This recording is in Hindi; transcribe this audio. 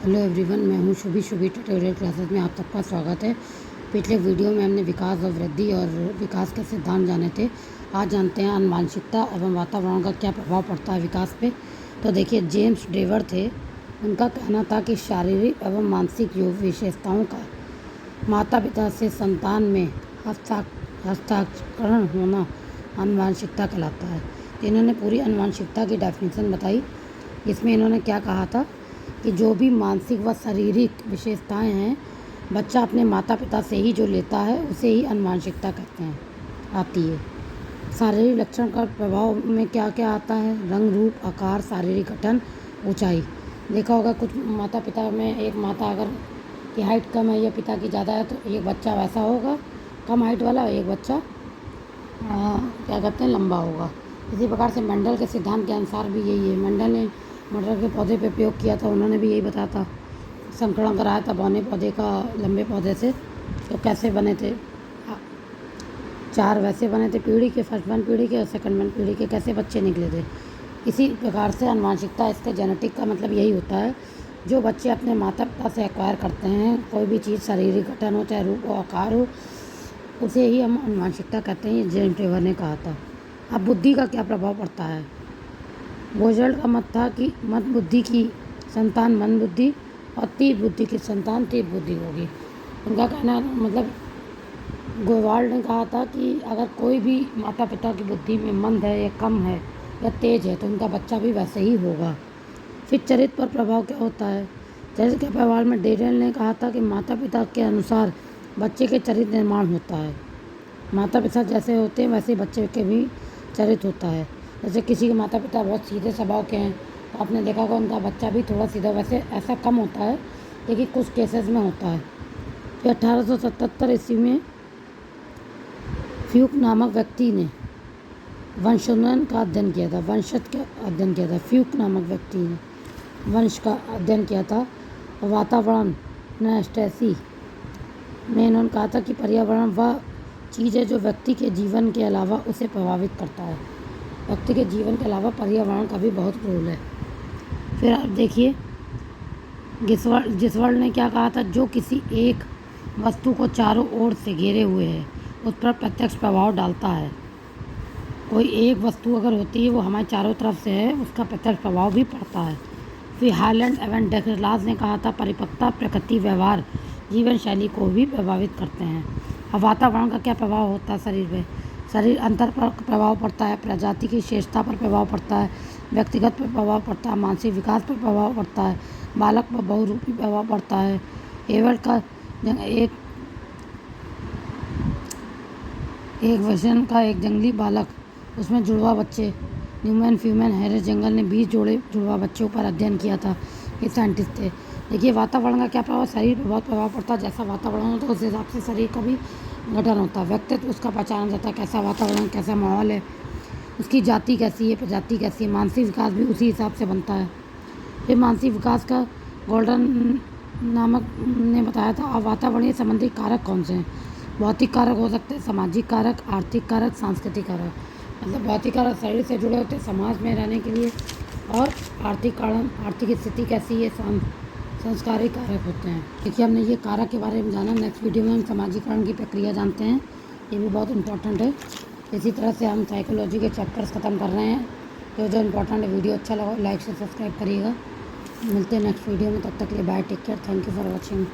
हेलो एवरीवन, मैं हूं शुभी ट्यूटोरियल क्लासेस में आप सबका स्वागत है। पिछले वीडियो में हमने विकास और वृद्धि और विकास के सिद्धांत जाने थे। आज जानते हैं आनुवंशिकता एवं वातावरण का क्या प्रभाव पड़ता है विकास पे। तो देखिए, जेम्स ड्रेवर थे, उनका कहना था कि शारीरिक एवं मानसिक योग विशेषताओं का माता पिता से संतान में हस्ताक्षरण होना आनुवंशिकता कहलाता है। तो इन्होंने पूरी आनुवंशिकता की डेफिनेशन बताई। इसमें इन्होंने क्या कहा था कि जो भी मानसिक व शारीरिक विशेषताएं हैं, बच्चा अपने माता पिता से ही जो लेता है उसे ही आनुवंशिकता कहते हैं आती है। शारीरिक लक्षण का प्रभाव में क्या क्या आता है? रंग, रूप, आकार, शारीरिक गठन, ऊंचाई। देखा होगा कुछ माता पिता में एक माता अगर की हाइट कम है या पिता की ज़्यादा है तो एक बच्चा वैसा होगा कम हाइट वाला, एक बच्चा क्या कहते हैं लंबा होगा। इसी प्रकार से मेंडल के सिद्धांत के अनुसार भी यही है। मेंडल ने मटर के पौधे पे प्रयोग किया था, उन्होंने भी यही बताया था, संकरण कराया था बौने पौधे का लंबे पौधे से। तो कैसे बने थे? 4 वैसे बने थे पीढ़ी के, फर्स्ट वन पीढ़ी के और सेकंड वन पीढ़ी के, कैसे बच्चे निकले थे। इसी प्रकार से आनुवंशिकता, इसके जेनेटिक का मतलब यही होता है, जो बच्चे अपने माता पिता से एक्वायर करते हैं, कोई भी चीज़ शारीरिक गठन हो, चाहे रूप हो, आकार हो, उसे ही हम आनुवंशिकता कहते हैं। ये जेम्स ड्रेवर ने कहा था। अब बुद्धि का क्या प्रभाव पड़ता है? बोजल्ट का मत था कि मंद बुद्धि की संतान मंद बुद्धि और तीव्र बुद्धि की संतान तीव्र बुद्धि होगी। उनका कहना मतलब गोवाल्ड ने कहा था कि अगर कोई भी माता पिता की बुद्धि में मंद है या कम है या तेज है तो उनका बच्चा भी वैसे ही होगा। फिर चरित्र पर प्रभाव क्या होता है? चरित्र के प्रभाव में डेरेल ने कहा था कि माता पिता के अनुसार बच्चे के चरित्र निर्माण होता है। माता पिता जैसे होते हैं वैसे बच्चे के भी चरित्र होता है। जैसे किसी के माता पिता बहुत सीधे स्वभाव के हैं तो आपने देखा होगा उनका बच्चा भी थोड़ा सीधा, वैसे ऐसा कम होता है लेकिन कुछ केसेस में होता है। फिर 1877 ईस्वी में फ्यूक नामक व्यक्ति ने वंशोन्नयन का अध्ययन किया था, वंशज का अध्ययन किया था। फ्यूक नामक व्यक्ति ने वंश का अध्ययन किया था। वातावरण नेस्टेसी में इन्होंने कहा था कि पर्यावरण वह चीज़ है जो व्यक्ति के जीवन के अलावा उसे प्रभावित करता है। व्यक्ति के जीवन के अलावा पर्यावरण का भी बहुत रोल है। फिर आप देखिए, जिसवर्ल्ड ने क्या कहा था? जो किसी एक वस्तु को चारों ओर से घेरे हुए है उस पर प्रत्यक्ष प्रभाव डालता है। कोई एक वस्तु अगर होती है वो हमारे चारों तरफ से है, उसका प्रत्यक्ष प्रभाव भी पड़ता है। फिर हाईलैंड एवं डेक्लास ने कहा था परिपक्वता, प्रकृति, व्यवहार, जीवन शैली को भी प्रभावित करते हैं। अब वातावरण का क्या प्रभाव होता है शरीर पे? शरीर अंतर पर प्रभाव पड़ता है, प्रजाति की विशेषता पर प्रभाव पड़ता है, व्यक्तिगत पर प्रभाव पड़ता है, मानसिक विकास पर प्रभाव पड़ता है, बालक पर बहुरूपी प्रभाव पड़ता है। एवर्ट का एक वर्षन का एक जंगली बालक, उसमें जुड़वा बच्चे, न्यूमैन फ्यूमैन हैरिस जंगल ने 20 जोड़े जुड़वा बच्चों पर अध्ययन किया था। ये साइंटिस्ट थे। देखिए, वातावरण का क्या प्रभाव? शरीर पर बहुत प्रभाव पड़ता है। जैसा वातावरण होता है उस हिसाब से शरीर का भी गठन होता है। व्यक्तित्व उसका पहचाना जाता है, कैसा वातावरण, कैसा माहौल है, उसकी जाति कैसी है, प्रजाति कैसी है। मानसिक विकास भी उसी हिसाब से बनता है। फिर मानसिक विकास का गोल्डन नामक ने बताया था। अब वातावरणीय संबंधी कारक कौन से हैं? भौतिक कारक हो सकते हैं, सामाजिक कारक, आर्थिक कारक, सांस्कृतिक कारक। मतलब भौतिक कारक शरीर से जुड़े होते हैं समाज में रहने के लिए, और आर्थिक कारण, आर्थिक स्थिति कैसी है, संस्कारिक कारक होते हैं। देखिए, हमने ये कारक के बारे में जाना। नेक्स्ट वीडियो में हम सामाजिकरण की प्रक्रिया जानते हैं, ये भी बहुत इंपॉर्टेंट है। इसी तरह से हम साइकोलॉजी के चैप्टर्स ख़त्म कर रहे हैं। जो इंपॉर्टेंट है, वीडियो अच्छा लगा लाइक से सब्सक्राइब करिएगा। मिलते हैं नेक्स्ट वीडियो में, तब तक के लिए bye, take care, thank you for watching.